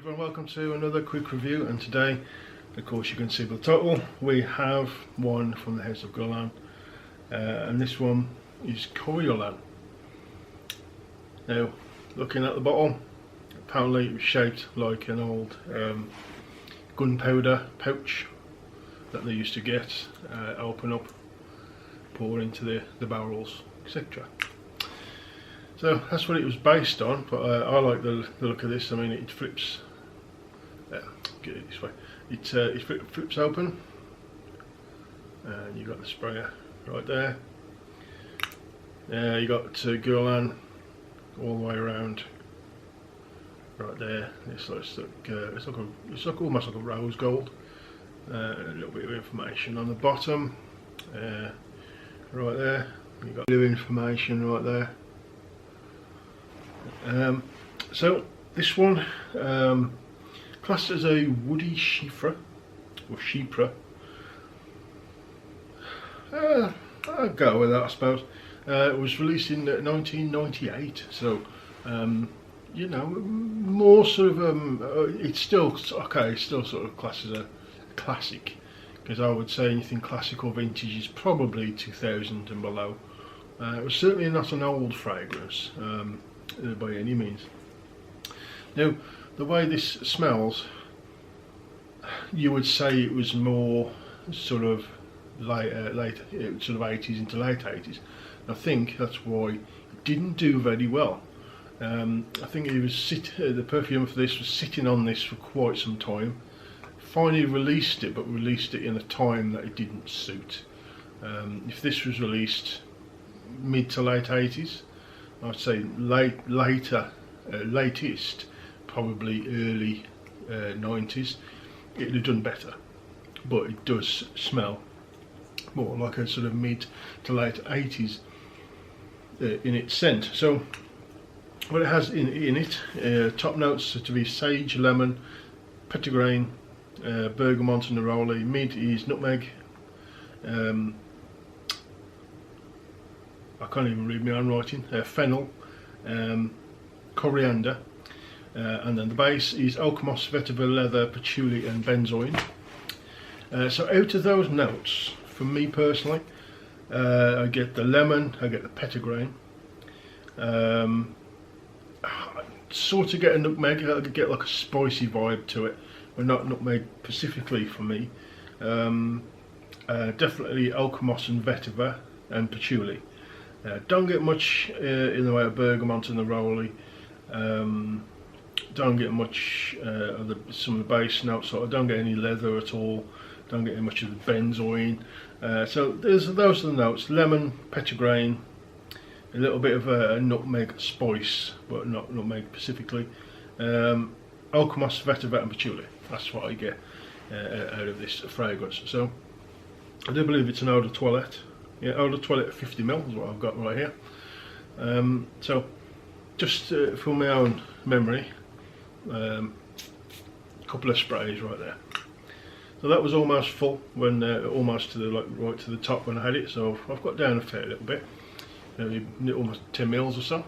Everyone, welcome to another quick review, and today, of course, you can see the title, we have one from the house of Guerlain, and this one is Coriolan. Now, looking at the bottle, apparently it was shaped like an old gunpowder pouch that they used to get, open up, pour into the barrels, etc. So that's what it was based on, but I like the look of this. I mean, it flips, get it this way, it flips open, and you got the sprayer right there. You got Guerlain all the way around, right there. It's like almost like a rose gold. A little bit of information on the bottom, right there. You got a little information right there. So this one, classed as a woody chypre or chypre. I'll go with that, I suppose. It was released in 1998, so you know, more sort of it's still okay. It's still sort of classed as a classic, because I would say anything classic or vintage is probably 2000 and below. It was certainly not an old fragrance. By any means. Now, the way this smells, you would say it was more sort of late sort of 80s into late 80s. I think that's why it didn't do very well. I think it was the perfume for this was sitting on this for quite some time. Finally released it, but released it in a time that it didn't suit. If this was released mid to late 80s, I'd say latest, probably early 90s, it'd have done better. But it does smell more like a sort of mid to late 80s in its scent. So what it has in it, top notes are to be sage, lemon, petitgrain, bergamot and neroli. Mid is nutmeg. I can't even read my own writing. Fennel, coriander, and then the base is oak moss, vetiver, leather, patchouli and benzoin. So out of those notes, for me personally, I get the lemon, I get the petitgrain, I sort of get a nutmeg, I get like a spicy vibe to it, but not nutmeg specifically for me. Definitely oak moss and vetiver and patchouli. Don't get much in the way of bergamot and neroli. Don't get much of some of the base notes. So I don't get any leather at all. Don't get much of the benzoin. So those are the notes: lemon, petitgrain, a little bit of a nutmeg spice, but not nutmeg specifically. Oak moss, vetiver, and patchouli. That's what I get out of this fragrance. So I do believe it's an eau de toilette. Yeah, eau de toilette 50ml is what I've got right here. So, just for my own memory, a couple of sprays right there. So that was almost full when almost to the right to the top when I had it. So I've got down a fair little bit, almost 10ml or so.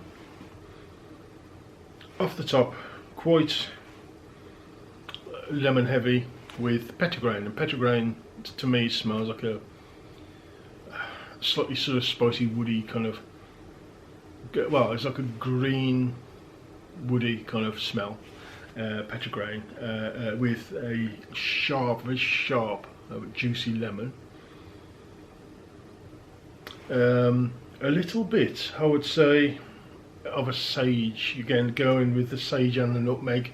Off the top, quite lemon heavy with petitgrain, and petitgrain to me smells like a slightly sort of spicy, woody kind of, well, it's like a green, woody kind of smell, petitgrain, with a very sharp, juicy lemon. A little bit, I would say, of a sage, again going with the sage and the nutmeg,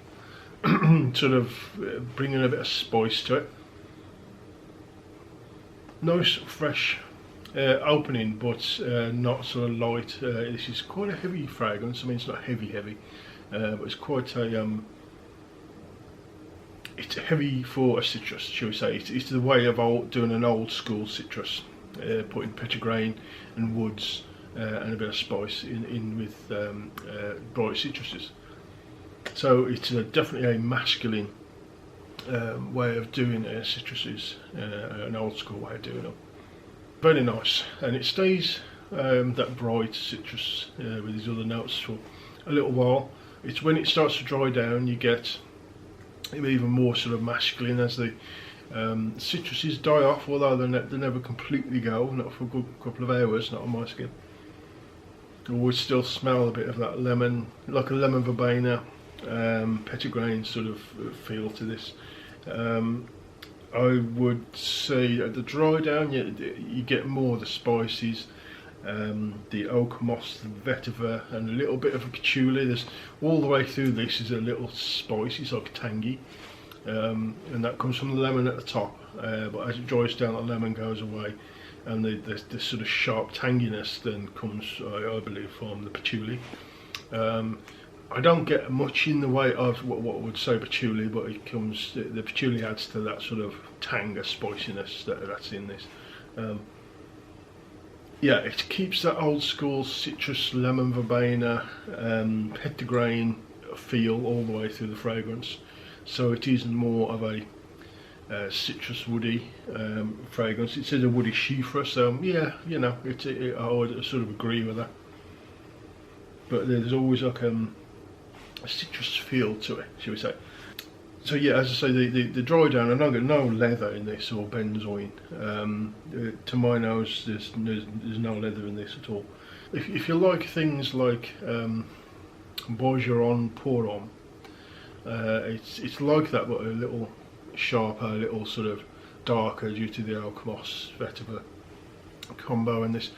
sort of bringing a bit of spice to it. Nice, fresh opening, but not sort of light. This is quite a heavy fragrance. I mean, it's not heavy, but it's quite a it's heavy for a citrus, shall we say. It's the way of doing an old school citrus, putting petitgrain and woods and a bit of spice in with bright citruses. So it's definitely a masculine way of doing citruses, an old school way of doing them. Very nice, and it stays that bright citrus with these other notes for a little while. It's when it starts to dry down you get even more sort of masculine as the citruses die off, although they never completely go, not for a good couple of hours, not on my skin. I always still smell a bit of that lemon, like a lemon verbena, petitgrain sort of feel to this. I would say at the dry down you get more of the spices, the oak moss, the vetiver, and a little bit of a patchouli. There's all the way through this is a little spice, it's like tangy, and that comes from the lemon at the top, but as it dries down the lemon goes away, and the sort of sharp tanginess then comes, I believe, from the patchouli. I don't get much in the way of what would say patchouli, but it comes, the patchouli adds to that sort of tang, or spiciness that's in this. Yeah, it keeps that old school citrus, lemon verbena, petitgrain feel all the way through the fragrance. So it is more of a citrus woody fragrance. It says a woody chiffre, so yeah, you know, I would sort of agree with that. But there's always like a citrus feel to it, shall we say. So yeah, as I say, the dry down, and I got no leather in this or benzoin. To my nose, there's no leather in this at all. If you like things like Bourgeron Pour Homme, it's like that, but a little sharper, a little sort of darker due to the oak moss vetiver combo in this.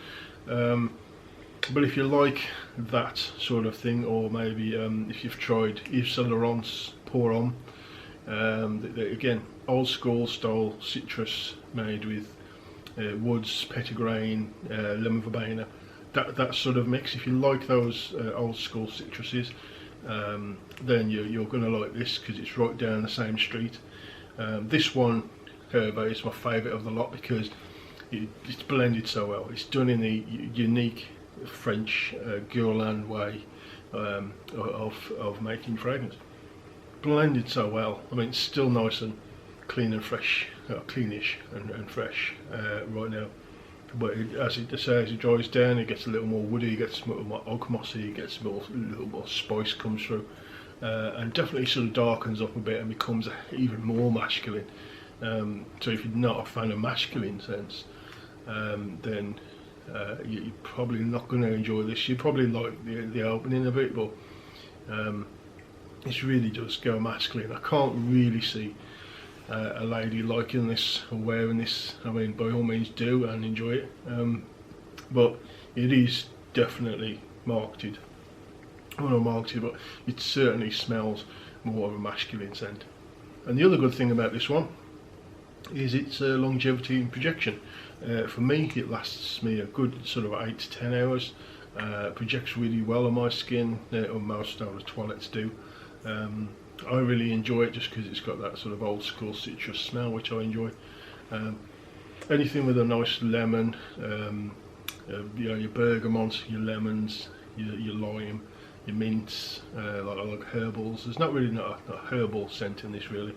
But if you like that sort of thing, or maybe if you've tried Yves Saint Laurent's Pour Homme, again, old school style citrus made with woods, petitgrain, lemon verbena, that sort of mix. If you like those old school citruses, then you're going to like this, because it's right down the same street. This one, however, is my favourite of the lot because it's blended so well. It's done in the unique French Guerlain way of making fragrance. Blended so well. I mean, it's still nice and clean and fresh, cleanish and fresh right now. But as it dries down, it gets a little more woody, it gets a little more oak mossy, it gets a little more spice comes through, and definitely sort of darkens up a bit and becomes even more masculine. So if you're not a fan of masculine scents, then you're probably not going to enjoy this. You probably like the opening of it, but it's really just go masculine. I can't really see a lady liking this or wearing this. I mean, by all means do and enjoy it, but it is definitely marketed. Well, not marketed, but it certainly smells more of a masculine scent. And the other good thing about this one is its longevity and projection. For me, it lasts me a good sort of 8 to 10 hours. Projects really well on my skin, or most of the toilettes do. I really enjoy it just because it's got that sort of old school citrus smell, which I enjoy. Anything with a nice lemon, you know, your bergamot, your lemons, your lime, your mints, like herbals. There's not really not a herbal scent in this really.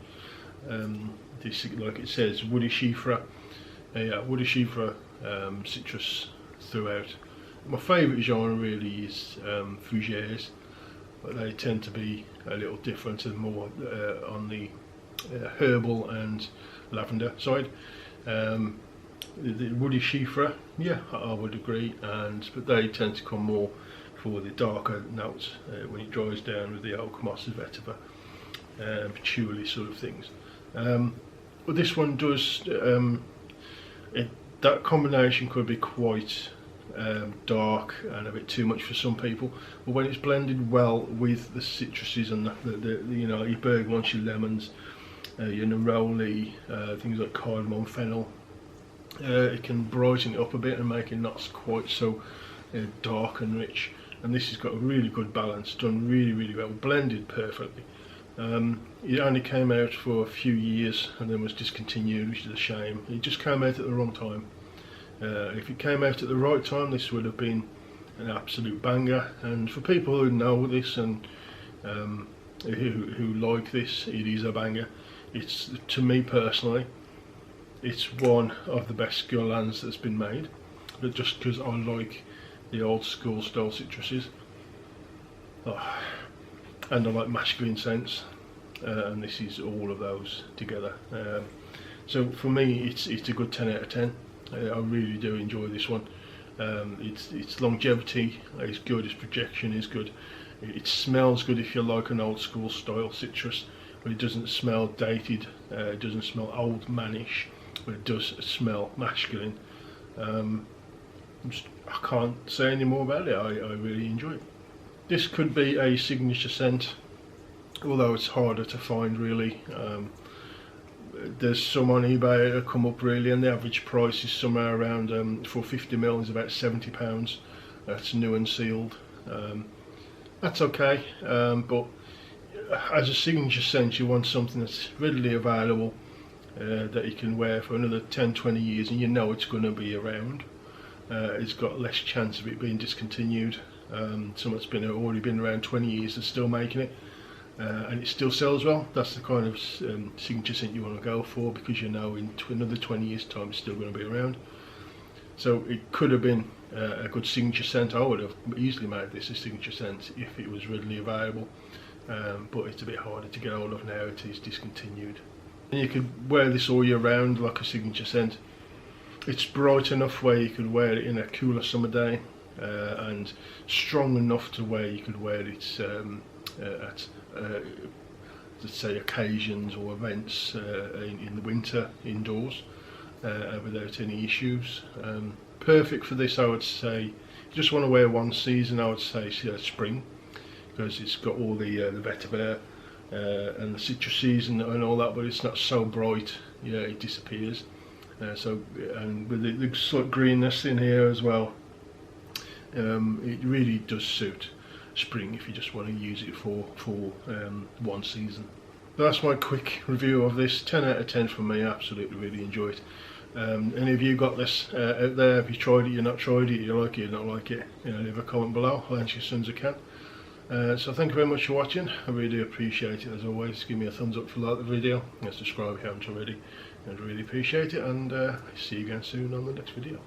This, like it says, woody chiffre, woody chiffre, citrus throughout. My favourite genre really is fougères, but they tend to be a little different and more on the herbal and lavender side. The woody chiffre, yeah, I would agree, but they tend to come more for the darker notes when it dries down with the oak moss, vetiver, patchouli sort of things. But this one does, that combination could be quite dark and a bit too much for some people, but when it's blended well with the citruses and the you know, your bergamots, your lemons, your neroli, things like cardamom, fennel, it can brighten it up a bit and make it not quite so dark and rich. And this has got a really good balance, done really well, blended perfectly. It only came out for a few years and then was discontinued, which is a shame. It just came out at the wrong time. If it came out at the right time, this would have been an absolute banger. And for people who know this and who like this, it is a banger. It's, to me personally, it's one of the best Guerlains that's been made. But just because I like the old school style citruses, and I like masculine scents, and this is all of those together. So for me, it's a good 10 out of 10. I really do enjoy this one. Its longevity is good, its projection is good, it smells good if you like an old school style citrus, but it doesn't smell dated, it doesn't smell old mannish, but it does smell masculine. I can't say any more about it. I really enjoy it. This could be a signature scent, although it's harder to find really. There's some on eBay that come up really, and the average price is somewhere around, for 50ml is about £70. That's new and sealed. That's okay, but as a signature scent you want something that's readily available, that you can wear for another 10-20 years and you know it's going to be around. It's got less chance of it being discontinued. Some that's already been around 20 years and still making it, and it still sells well. That's the kind of signature scent you want to go for, because you know in another 20 years time it's still going to be around. So it could have been a good signature scent. I would have easily made this a signature scent if it was readily available, but it's a bit harder to get hold of now. It is discontinued. And you could wear this all year round like a signature scent. It's bright enough where you could wear it in a cooler summer day, and strong enough to where you could wear it at let's say occasions or events in the winter indoors without any issues. Perfect for this, I would say. If you just want to wear one season, I would say spring, because it's got all the vetiver and the citrus season and all that, but it's not so bright, yeah, it disappears. And with the sort of greenness in here as well, it really does suit spring if you just want to use it for one season. But that's my quick review of this. 10 out of 10 for me. I absolutely really enjoy it. Any of you got this out there? Have you tried it? You've not tried it? You like it? You not like it? Leave a comment below. I'll answer as soon as I can. So thank you very much for watching. I really do appreciate it. As always, give me a thumbs up if you like the video, and subscribe if you haven't already. I'd really appreciate it, and see you again soon on the next video.